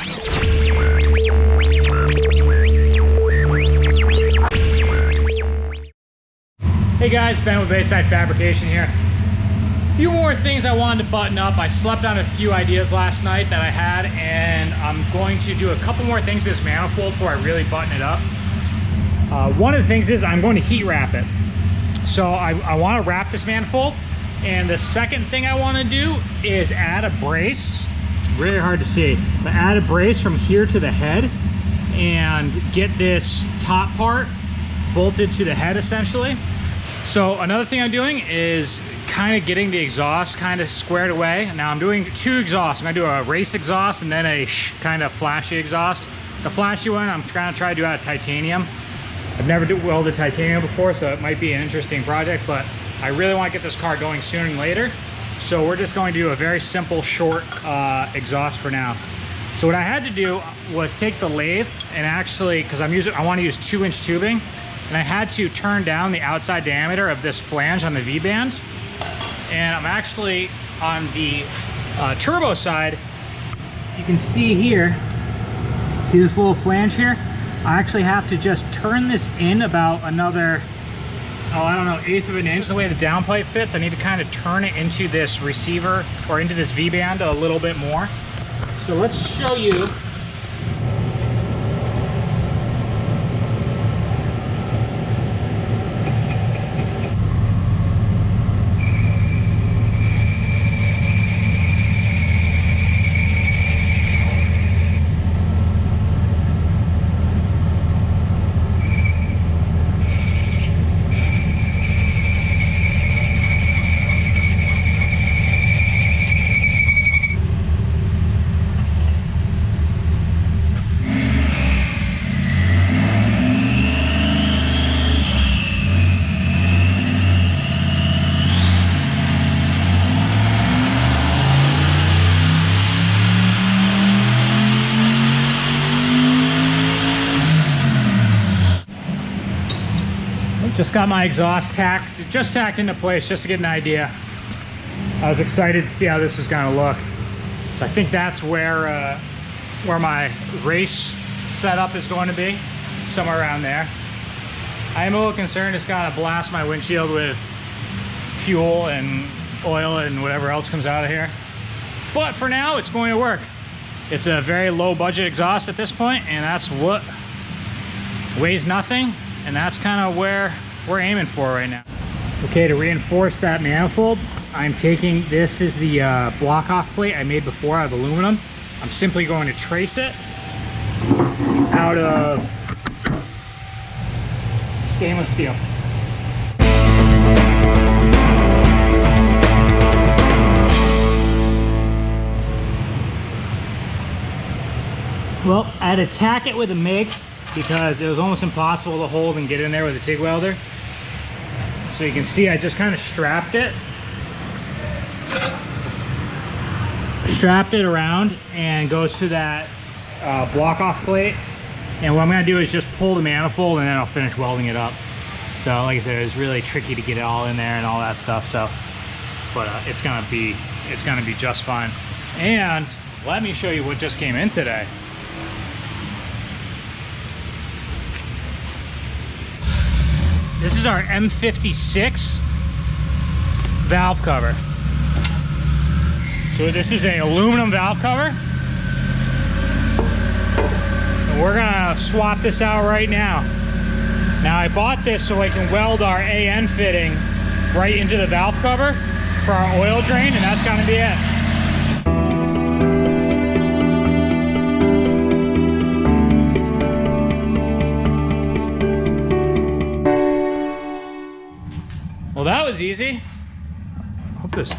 Hey guys, Ben with Bayside Fabrication here. A few more things I wanted to button up. I slept on a few ideas last night that I had, and I'm going to do a couple more things to this manifold before I really button it up. One of the things is I'm going to heat wrap it. So I want to wrap this manifold, and the second thing I want to do is add a brace. It's really hard to see, but add a brace from here to the head and get this top part bolted to the head essentially. So another thing I'm doing is kind of getting the exhaust kind of squared away. Now I'm doing two exhausts. I'm gonna do a race exhaust and then a kind of flashy exhaust. The flashy one I'm gonna try to do out of titanium. I've never welded titanium before, so it might be an interesting project, but I really want to get this car going sooner than later. So we're just going to do a very simple, short exhaust for now. So what I had to do was take the lathe and actually, because I want to use 2-inch tubing, and I had to turn down the outside diameter of this flange on the V-band. And I'm actually on the turbo side. You can see here, see this little flange here? I actually have to just turn this in about another, I don't know, 1/8 of an inch. The way the downpipe fits, I need to kind of turn it into this receiver or into this V-band a little bit more. So let's show you. Just got my exhaust tacked into place just to get an idea. I was excited to see how this was going to look. So I think that's where my race setup is going to be, somewhere around there. I am a little concerned it's going to blast my windshield with fuel and oil and whatever else comes out of here. But for now, it's going to work. It's a very low budget exhaust at this point, and that's what weighs nothing. And that's kind of where we're aiming for right now. Okay, to reinforce that manifold, I'm taking, this is the block off plate I made before out of aluminum. I'm simply going to trace it out of stainless steel. Well, I had to tack it with a MIG because it was almost impossible to hold and get in there with a TIG welder. So you can see I just kind of strapped it around and goes to that block off plate. And what I'm gonna do is just pull the manifold and then I'll finish welding it up. So like I said, it's really tricky to get it all in there and all that stuff. So, but it's gonna be just fine. And let me show you what just came in today. This is our M56 valve cover. So this is an aluminum valve cover. And we're gonna swap this out right now. Now I bought this so I can weld our AN fitting right into the valve cover for our oil drain, and that's gonna be it. Well, that was easy. Hope this,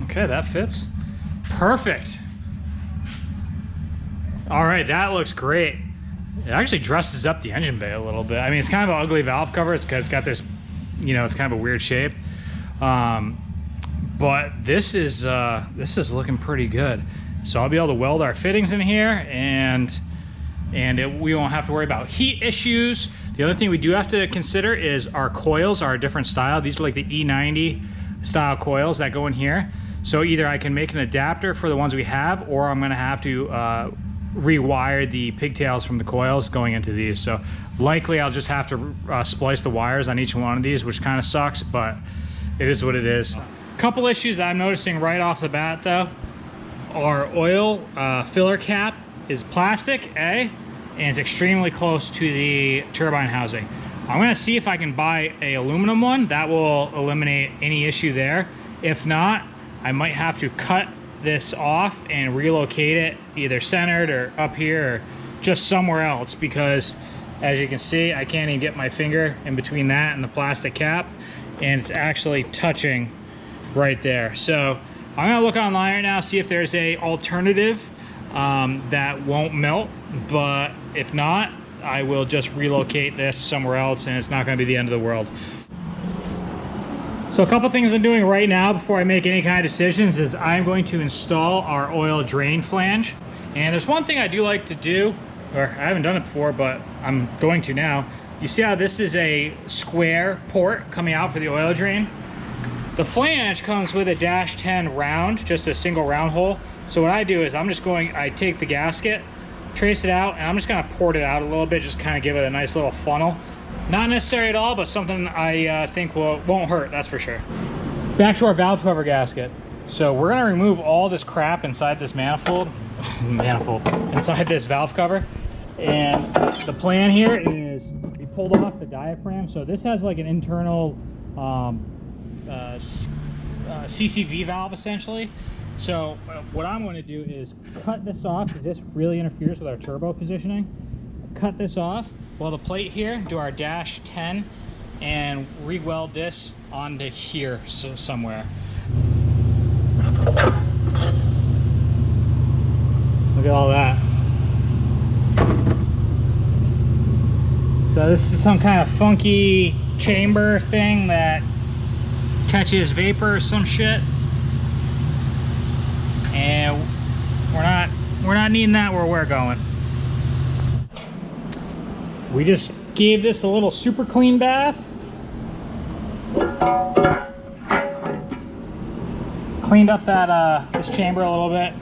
okay, that fits. Perfect. All right, that looks great. It actually dresses up the engine bay a little bit. I mean, it's kind of an ugly valve cover. It's got this, you know, it's kind of a weird shape. But this is looking pretty good. So I'll be able to weld our fittings in here, and we won't have to worry about heat issues. The other thing we do have to consider is our coils are a different style. These are like the E90 style coils that go in here. So either I can make an adapter for the ones we have, or I'm gonna have to rewire the pigtails from the coils going into these. So likely I'll just have to splice the wires on each one of these, which kind of sucks, but it is what it is. Couple issues that I'm noticing right off the bat though. Our oil filler cap is plastic, and it's extremely close to the turbine housing. I'm gonna see if I can buy a aluminum one. That will eliminate any issue there. If not, I might have to cut this off and relocate it either centered or up here or just somewhere else, because as you can see, I can't even get my finger in between that and the plastic cap, and it's actually touching right there. So I'm gonna look online right now, see if there's a alternative that won't melt, but if not, I will just relocate this somewhere else, and it's not gonna be the end of the world. So a couple things I'm doing right now before I make any kind of decisions is I'm going to install our oil drain flange. And there's one thing I do like to do, or I haven't done it before, but I'm going to now. You see how this is a square port coming out for the oil drain? The flange comes with a -10 round, just a single round hole. So what I do is I take the gasket, trace it out, and I'm just gonna port it out a little bit, just kind of give it a nice little funnel. Not necessary at all, but something I think won't hurt, that's for sure. Back to our valve cover gasket. So we're gonna remove all this crap inside this manifold, inside this valve cover. And the plan here is we pulled off the diaphragm. So this has like an internal CCV valve essentially. So what I'm going to do is cut this off, because this really interferes with our turbo positioning. Cut this off while the plate here, do our -10, and re-weld this onto here somewhere. Look at all that. So this is some kind of funky chamber thing that catches vapor or some shit, and we're not needing that where we're going. We just gave this a little super clean bath. Cleaned up that this chamber a little bit.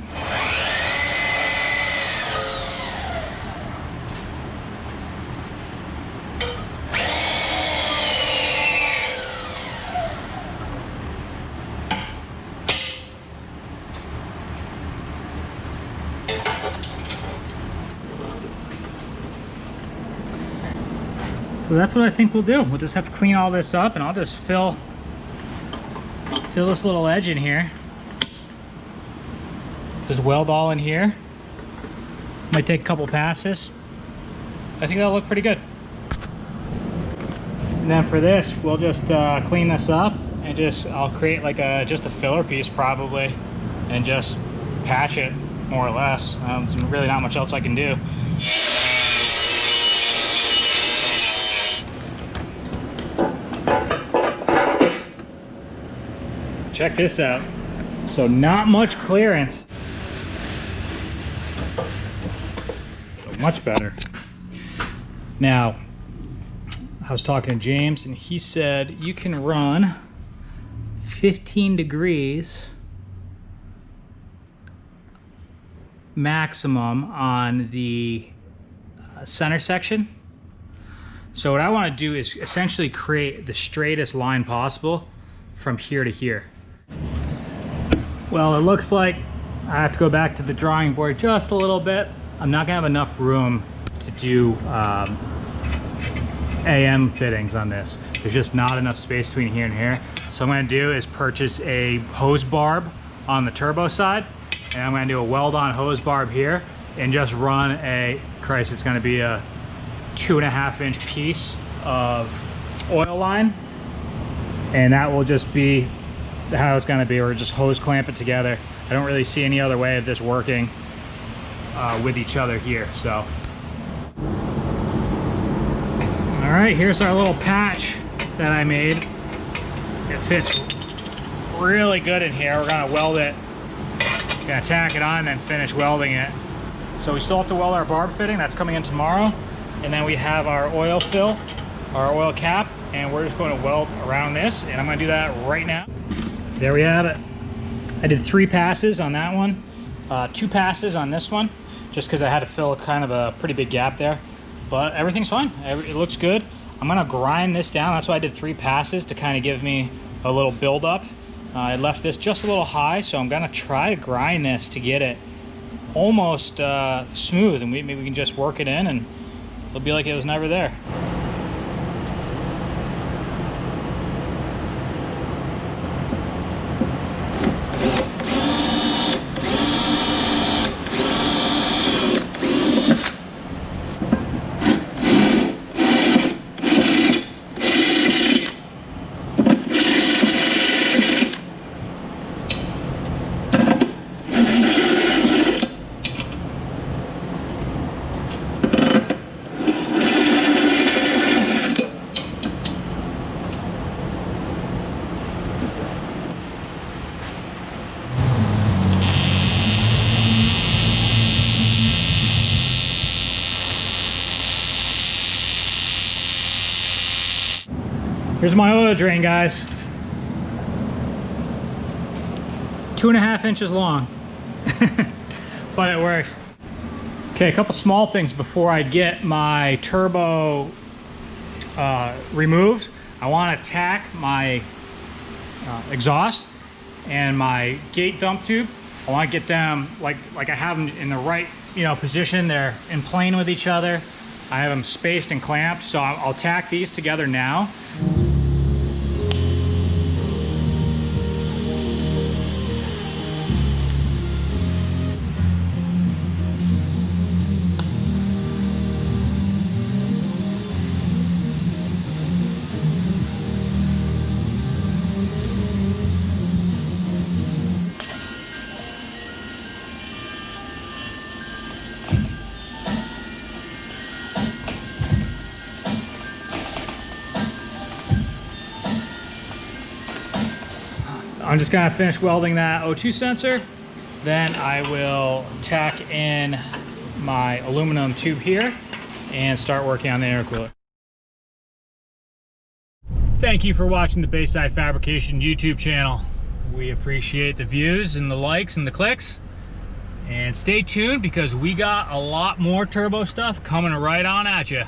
So that's what I think we'll do. We'll just have to clean all this up, and I'll just fill this little edge in here. Just weld all in here. Might take a couple passes. I think that'll look pretty good. And then for this, we'll just clean this up, and I'll create like just a filler piece probably, and just patch it more or less. There's really not much else I can do. Check this out. So not much clearance. So much better. Now, I was talking to James, and he said you can run 15 degrees maximum on the center section. So what I want to do is essentially create the straightest line possible from here to here. Well, it looks like I have to go back to the drawing board just a little bit. I'm not gonna have enough room to do AM fittings on this. There's just not enough space between here and here. So what I'm gonna do is purchase a hose barb on the turbo side, and I'm gonna do a weld-on hose barb here, and just run it's gonna be a 2.5 inch piece of oil line, and that will just be how it's going to be, or just hose clamp it together. I don't really see any other way of this working with each other here. So all right, here's our little patch that I made. It fits really good in here. We're going to weld it, going to tack it on, and then finish welding it. So we still have to weld our barb fitting. That's coming in tomorrow. And then we have our oil fill, our oil cap, and we're just going to weld around this, and I'm going to do that right now. There we have it. I did 3 passes on that one, 2 passes on this one, just because I had to fill kind of a pretty big gap there. But everything's fine. It looks good. I'm gonna grind this down. That's why I did 3 passes, to kind of give me a little build up. I left this just a little high, so I'm gonna try to grind this to get it almost smooth, and maybe we can just work it in and it'll be like it was never there. Here's my oil drain, guys. 2.5 inches long, but it works. Okay, a couple small things before I get my turbo removed. I want to tack my exhaust and my gate dump tube. I want to get them like I have them in the right position. They're in plane with each other. I have them spaced and clamped, so I'll tack these together now. I'm just gonna finish welding that O2 sensor. Then I will tack in my aluminum tube here and start working on the intercooler. Thank you for watching the Bayside Fabrication YouTube channel. We appreciate the views and the likes and the clicks. And stay tuned, because we got a lot more turbo stuff coming right on at you.